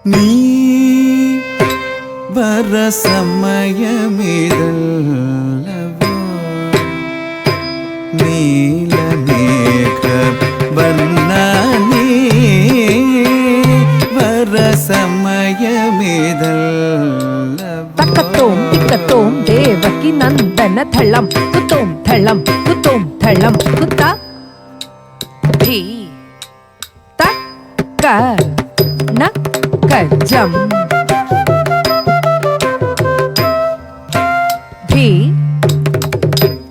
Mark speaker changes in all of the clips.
Speaker 1: நீ வர சமயமிதல்லவோ நீலமேக வண்ணா நீ வர சமயமிதல்லவோ
Speaker 2: தக்கத்தோம் திக்கத்தோம் தேவகி நந்தன தளம் குத்தோம் தளம் குத்தோம் தளம் குத்தா தி தக்க நக்கஜம் தி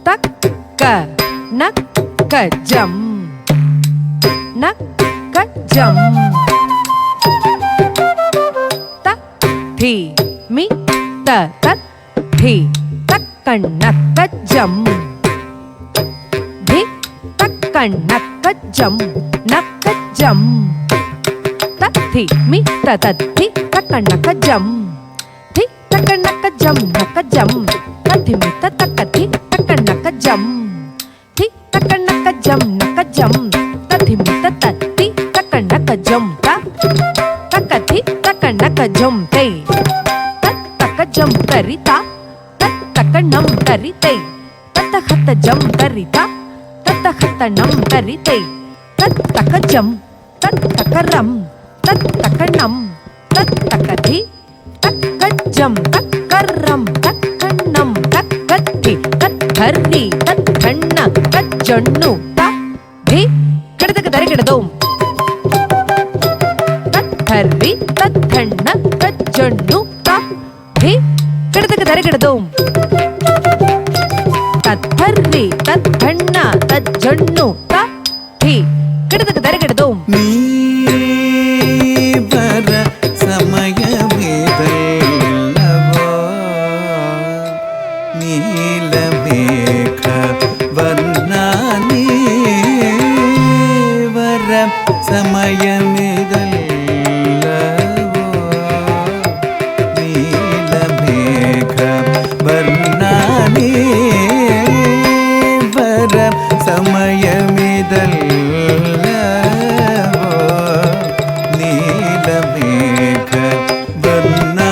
Speaker 2: தக்க நக்கஜம் நக்கஜம் த தி மி த தத் தி தக்கண்ணக்கஜம் தி தக்கண்ணக்கஜம் நக்கஜம் தி மி த தத் தி தக்கண்ணக்கஜம் தி தக்கண்ணக்கஜம் நக்கஜம் தத்தி மி த தக்க தி தக்கண்ணக்கஜம் தி தக்கண்ணக்கஜம் நக்கஜம் தத்தி மி த தத் தி தக்கண்ணக்கஜம் த தக்க தி தக்கண்ணக்கஜம் தை தத் தக்கஜம் தரிதா தத் தக்கண்ணம் தரிதை தத்த ஹத்தஜம் தரிதா தத்த ஹத்தனம் தரிதை தத் தக்கஜம் தத் தக்கரம் தத் தக்கண்ணம் தத் தக்கதி தக்கஜம் தக்கரம் தக்கண்ணம் தக்கதி தக்கர்ரி தக்கண்ண தஜொண்ணு தி கிடதக தரிகிடதோம் தக்கர்ரி தக்கண்ண தஜொண்ணு தி கிடதக தரிகிடதோம் தக்கர்ரி தக்கண்ண தஜொண்ணு தி கிடதக தரிகிடதோம்
Speaker 1: நீ வர சமயமிதல்லவோ நீலமேக வண்ணா நீ வர சமயமிதல்லவோ நீலமேக வண்ணா நீ வர சமயமிதல்லவோ நீலமேக வண்ணா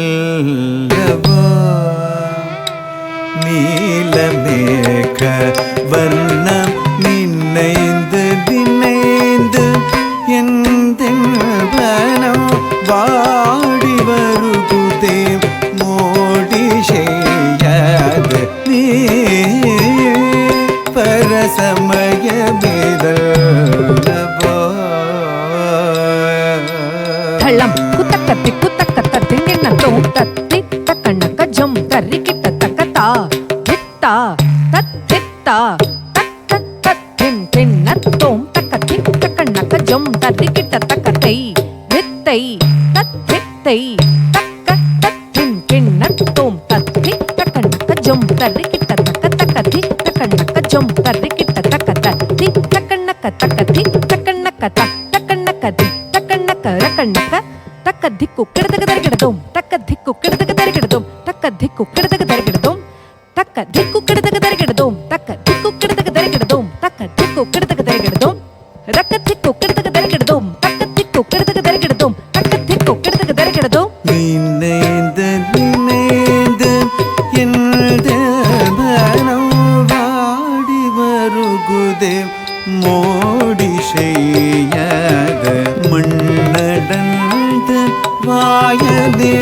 Speaker 1: சமயமிதல்லவோ நீலமேக வண்ணம் நினைந்து நினைந்து எந்தென்பனம் வாடி வருகுதே மோடி செய்யாது நீ பரசமயமிதல்லவோ
Speaker 2: தளம் குத்தக்கத்தி குத்தக்கத்தி நின்னத்தோம் தத்தி தக்கண்ணக்கஜம் தரிக்கிட்ட தக்கதா தித்தா தத்தித்தா தக்க தத்தின் தின்னத்தோம் தக்கத்தி தக்கண்ணக்கஜம் தரிக்கிட்ட தக்கத்தை வித்தை தத்தித்தை தக்க தத்தின் கிண்ணத்தோம் தத்தி தக்கண்ணக்கஜம் தரிக்கிட்ட தக்க தக்கத்தி தக்கண்ணக்கஜம் தரிக்கிட்ட தக்கத்தி தக்கண்ணக்க தக்கத்தி தக்கண்ணக்க தக்கண்ணக்கதி தக்கண்ணக்க ரக்கண்ணக்க தக்க திக்கு கிடதக தரிகிடதோம் தக்க திக்கு திக்குக்கிடதுக்கு தரிக்கிடதும் தக்க திக்குக்கிடதுக்கு தரிக்கிடதும் தக்க திக்குக்கிடதுக்கு தரிக்கிடதும் தக்க திக்குக்கிடதுக்கு தரிக்கிடதும் தக்க திக்குக்கிடதுக்கு தரிக்கிடதும் ரக்க திக்குக்கிடதுக்கு தரிக்கிடதும் தக்க திக்குக்கிடதுக்கு தரிக்கிடதும் தக்க திக்குக்கிடதுக்கு தரிக்கிடதும்
Speaker 1: நினைந்து நினைந்து எந்த மனம் வாடி வருகுதே மோடி செய்யாத மண்ணடந்த வாயதே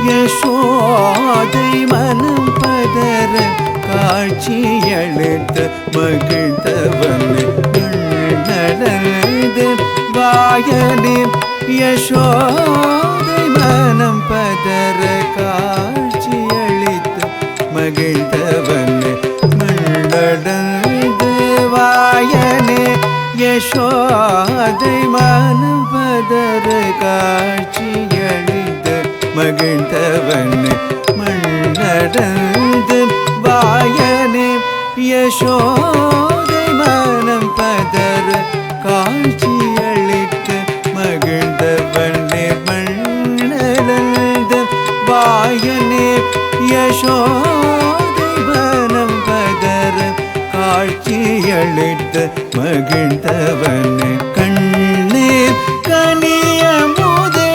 Speaker 1: யசோதை மனம் பதற காட்சியளித்த மகிழ்ந்தவன் மண்ணடந்த வாயதே யசோதை மனம் பதற காட்சியளித்த மகிழ்ந்தவன் மண்ணடந்த வாயனே யசோதை மனம் பதற காட்சியளித்த மகிழ்ந்தவன் மண்ணடந்து வாயனே யசோதை மனம் பதற காட்சியளித்த மகிழ்ந்தவனே மண்ணடந்து வாயனே யசோதை மனம் பதற காட்சியளித்த மகிழ்ந்தவனே கண்ணே கனியமுதே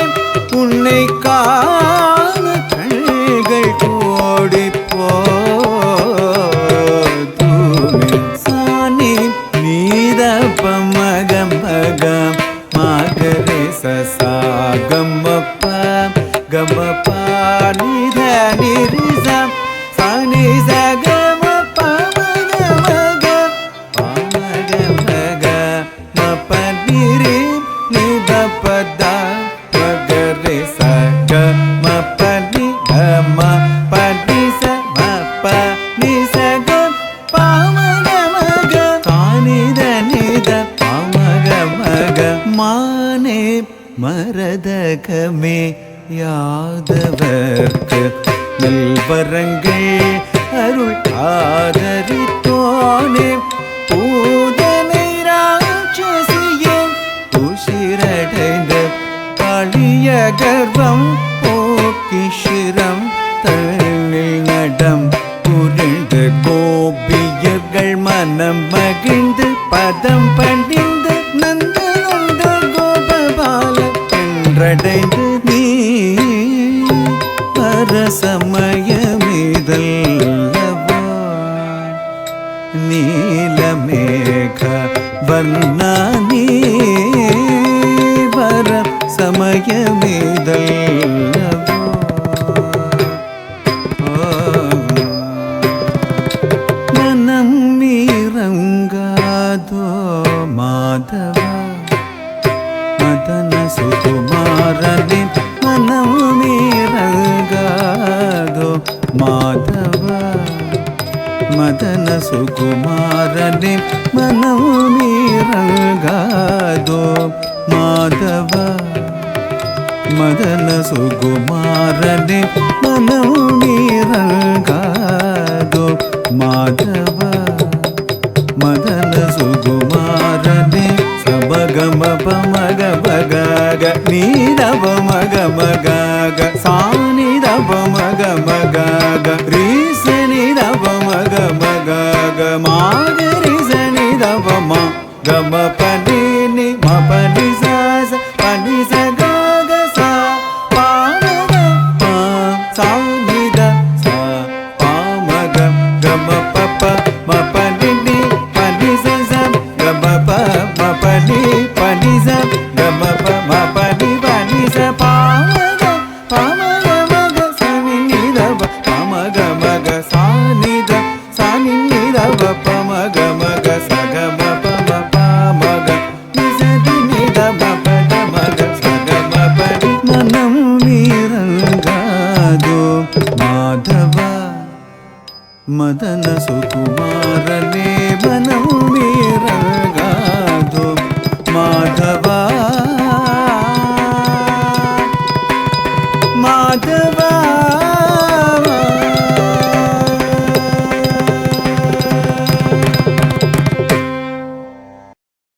Speaker 1: உன்னை காண கண்கள் கோடி போதுமே சானி நீதப்ப மகம் மகம் மாகரே சசா கம்மப்ப கம்மப்ப நித நிரிசம் சானி சகமப்ப மக மக மக மப்ப நிரி நிதப்பத மகரே சக மப்ப நி கம பதி ச மப்ப நி சக பாமக மக கானித நித பாமக மக மானே மரதகமே யாதவர்க்கு நல்வரங்கள் அருள் ஆதரித்தோனே பூதனை ராட்சசியே உசிரடைந்த காளிய கர்வம் போக்கிஷிரம் தன்னில் நடம் புரிந்த கோபியர்கள் மனம் மகிழ்ந்து பதம் பணிந்து நந்த நந்த கோபபால என்றடைந்து நீ பரசமயமிதல்லவா நீலமேக வர்ணானி வர சமயமிதல்லவா மனம் நீரங்காதோ மாதவா மதன சுகுமாரனே மனம் நீரங்காதோ மாதவா மதன சுகுமாரனே மனம் நீரங்காதோ மாதவா மதன சுகுமாரனே மனம் நீரங்காதோ மாதவா மதன சுகுமாரனே சபகம பமக பகக நீதப மக மகக சானிதப மக மகக ரீசனிதப மக மகக மாகரிசனிதப மா கம பனினி மபனி சாச பனி சகக சா பாமக பா சானித சா பாமக கம பப்ப மபனினி பனி சசம் கம ப மபனி பனி சம் கம ப மபனி பனி ச பாமக பாமக மக சனி நிதப பாமக மக சானித சானி நிதப பமக மக சகம பம பாமக நிசதி நிதப பத மக சகம படி மனம் நீரங்காதோ மாதவா மதன சுகுமாரனே மனம் நீரங்காதோ மாதவா மாதவ